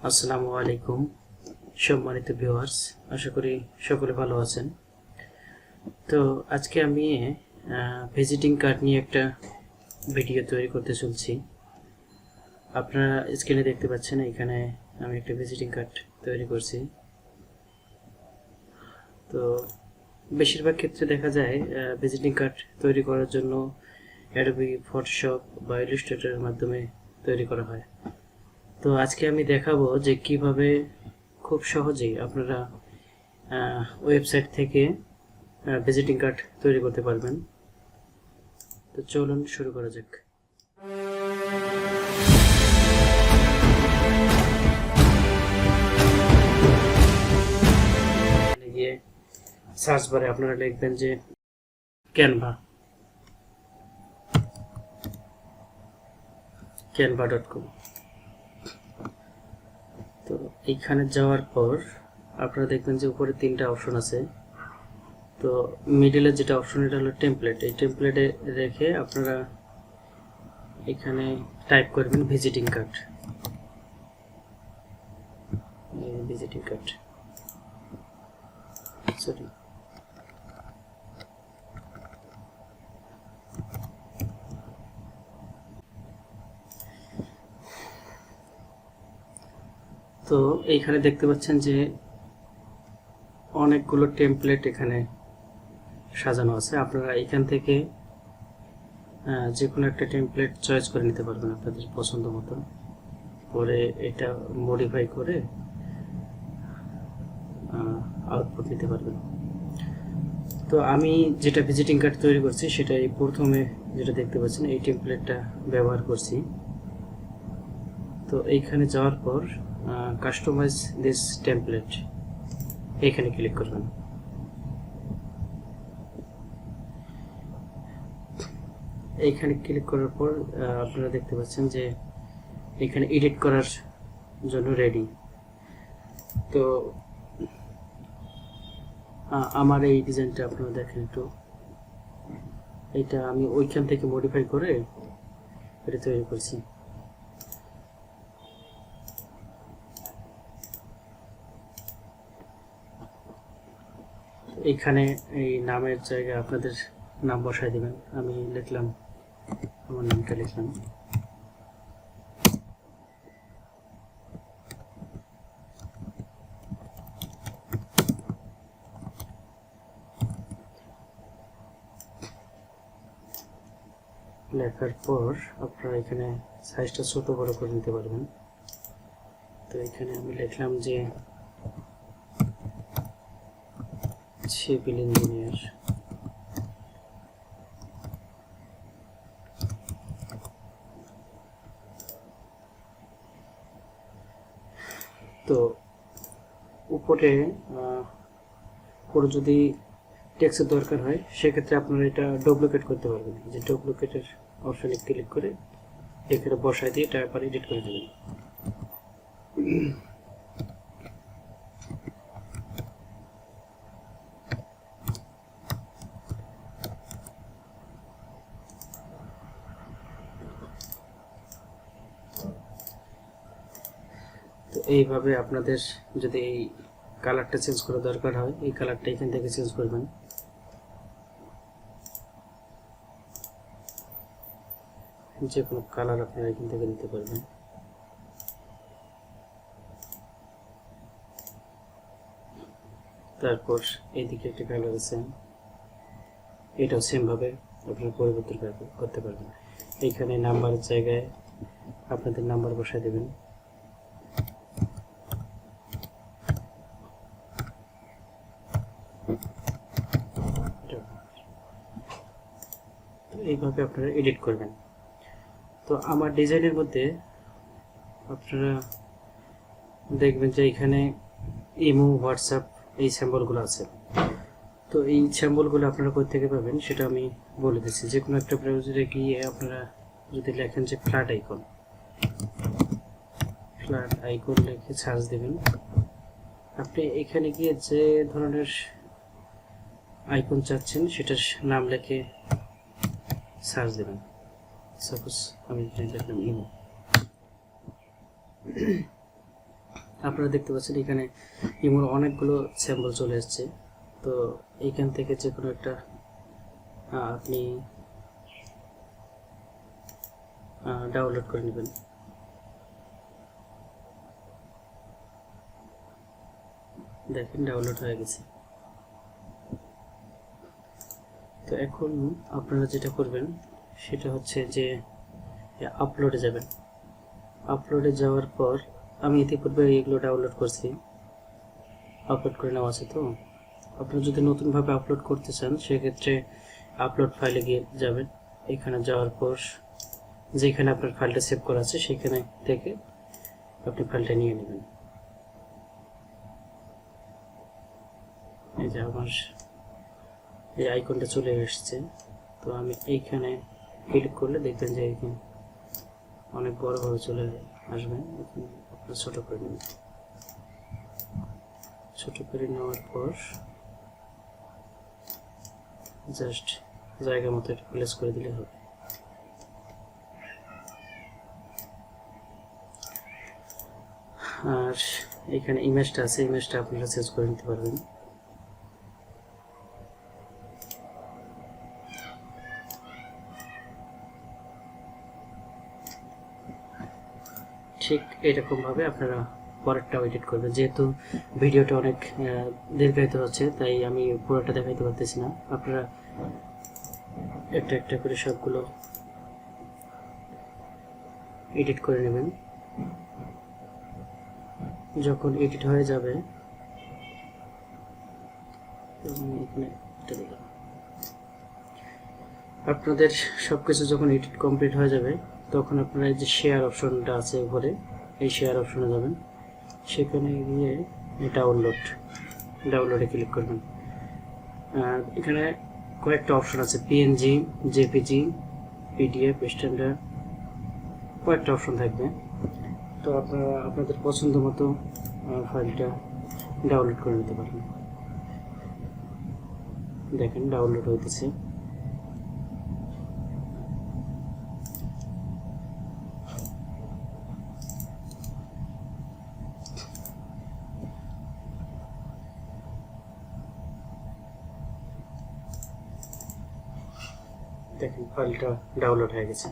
আসসালামু আলাইকুম সম্মানিত ভিউয়ার্স, আশা করি সকলে ভালো আছেন। তো আজকে আমি ভিজিটিং কার্ড নিয়ে একটা ভিডিও তৈরি করতে চলছি। আপনারা স্ক্রিনে দেখতে পাচ্ছেন, এখানে আমি একটা ভিজিটিং কার্ড তৈরি করছি। তো বেশিরভাগ ক্ষেত্রে দেখা যায় ভিজিটিং কার্ড তৈরি করার জন্য অ্যাডোবি ফটোশপ বা ইলাস্ট্রেটরের মাধ্যমে তৈরি করা হয়। তো আজকে আমি দেখাবো যে কিভাবে খুব সহজেই আপনারা ওয়েবসাইট থেকে ভিজিটিং কার্ড তৈরি করতে পারবেন। তো চলুন শুরু করা যাক। গিয়ে সার্চ বারে আপনারা লিখবেন যে canva.com। তো এইখানে যাওয়ার পর আপনারা দেখবেন যে উপরে তিনটা অপশন আছে। তো মিডিলে যেটা অপশন, এটা হলো টেমপ্লেট। এই টেমপ্লেটে রেখে আপনারা এখানে টাইপ করবেন ভিজিটিং কার্ড। সরি, তো এইখানে দেখতে পাচ্ছেন যে অনেকগুলো টেমপ্লেট এখানে সাজানো আছে। আপনারা এখান থেকে যে কোনো একটা টেমপ্লেট চয়েস করে নিতে পারবেন আপনাদের পছন্দ মতো, পরে এটা মডিফাই করে আউটপুট নিতে পারবেন। তো আমি যেটা ভিজিটিং কার্ড তৈরি করছি সেটা এই প্রথমে যেটা দেখতে পাচ্ছেন এই টেমপ্লেটটা ব্যবহার করছি। তো এইখানে যাওয়ার পর কাস্টমাইজ দিস টেমপ্লেট এখানে ক্লিক করবেন। এইখানে ক্লিক করার পর আপনারা দেখতে পাচ্ছেন যে এখানে এডিট করার জন্য রেডি। তো আমার এই ডিজাইনটা আপনারা দেখেন একটু, এটা আমি ওইখান থেকে মডিফাই করে এটা তৈরি করছি। এইখানে এই নামের জায়গায় আপনাদের নাম বসায় দিবেন। আমি লিখলাম, আমার নামটা লিখলাম। লেখার পর আপনারা এখানে সাইজটা ছোট বড় করে নিতে পারবেন। তো এখানে আমি লিখলাম যে সিভিল ইঞ্জিনিয়ার। তো উপরে যদি টেক্সটের দরকার হয় সেক্ষেত্রে আপনারা এটা ডুপ্লিকেট করতে পারবেন। যে ডুপ্লিকেটের অপশনে ক্লিক করে এখানে বসায় দিয়ে এটা আবার এডিট করে দেবেন। তো এইভাবে আপনাদের যদি এই কালারটা চেঞ্জ করা দরকার হয়, এই কালারটা এখান থেকে চেঞ্জ করবেন। যে কোনো কালার আপনারা এখান থেকে নিতে পারবেন। তারপর এইদিকে একটা কালার আছে, এটাও সেম ভাবে আপনারা পরিবর্তন করতে পারবেন। এইখানে নাম্বারের জায়গায় আপনাদের নাম্বার বসায় দেবেন। এইভাবে আপনারা এডিট করবেন। তো আমার ডিজাইনের মধ্যে আপনারা দেখবেন যে এখানে ইমো, হোয়াটসঅ্যাপ এই সিম্বলগুলো আছে। তো এই সিম্বলগুলো আপনারা কোথা থেকে পাবেন সেটা আমি বলে দিচ্ছি। যে কোনো একটা ব্রাউজারে গিয়ে আপনারা যদি লেখেন যে ফ্ল্যাট আইকন লিখে সার্চ দেবেন। আপনি এখানে গিয়ে যে ধরনের আইকন চাচ্ছেন সেটার নাম লিখে সার্চ দেবেন। সাপোজ আমি লিখলাম ইমো। আপনারা দেখতে পাচ্ছেন এখানে ইমোর অনেকগুলো স্যাম্পল চলে এসছে। তো এইখান থেকে যে কোনো একটা আপনি ডাউনলোড করে নেবেন। দেখেন ডাউনলোড হয়ে গেছে। তো এখন আপনারা যেটা করবেন সেটা হচ্ছে যে আপলোডে যাবেন। আপলোডে যাওয়ার পর আমি ইতিপূর্বে এগুলো ডাউনলোড করছি, আপলোড করে নেওয়া আছে। তো আপনারা যদি নতুনভাবে আপলোড করতে চান সেক্ষেত্রে আপলোড ফাইলে গিয়ে যাবেন। এখানে যাওয়ার পর যেখানে আপনার ফাইলটা সেভ করা আছে সেখানে থেকে আপনি ফাইলটা নিয়ে নেবেন। এই যে আমার এই আইকনটা চলে এসেছে। তো আমি এইখানে ক্লিক করলে দেখবেন যে এখানে অনেক বড়ভাবে চলে আসবেন। আপনার ছোটো করে নেবেন। ছোটো করে নেওয়ার পর জাস্ট জায়গা মতো এটা প্লেস করে দিলে হবে। আর এখানে ইমেজটা আছে, ইমেজটা আপনারা চেঞ্জ করে নিতে পারবেন। ঠিক এরকমভাবে আপনারা পরেরটাও এডিট করবেন। যেহেতু ভিডিওটা অনেক দীর্ঘায়িত হচ্ছে তাই আমি পুরোটা দেখাইতে পারতেছি না। আপনারা একটা একটা করে সবগুলো এডিট করে নেবেন। যখন এডিট হয়ে যাবে আপনাদের সবকিছু যখন এডিট কমপ্লিট হয়ে যাবে তখন আপনারা এই যে শেয়ার অপশনটা আছে উপরে, এই শেয়ার অপশনে যাবেন। সেখানে গিয়ে ডাউনলোডে ক্লিক করবেন। এখানে কয়েকটা অপশন আছে, পিএনজি, জেপিজি, পিডিএফ, স্ট্যান্ডার্ড, কয়েকটা অপশন থাকবে। তো আপনারা আপনাদের পছন্দ মতো ফাইলটা ডাউনলোড করে নিতে পারবেন। দেখেন ডাউনলোড হইতেছে। দেখেন ফাইলটা ডাউনলোড হয়ে গেছে।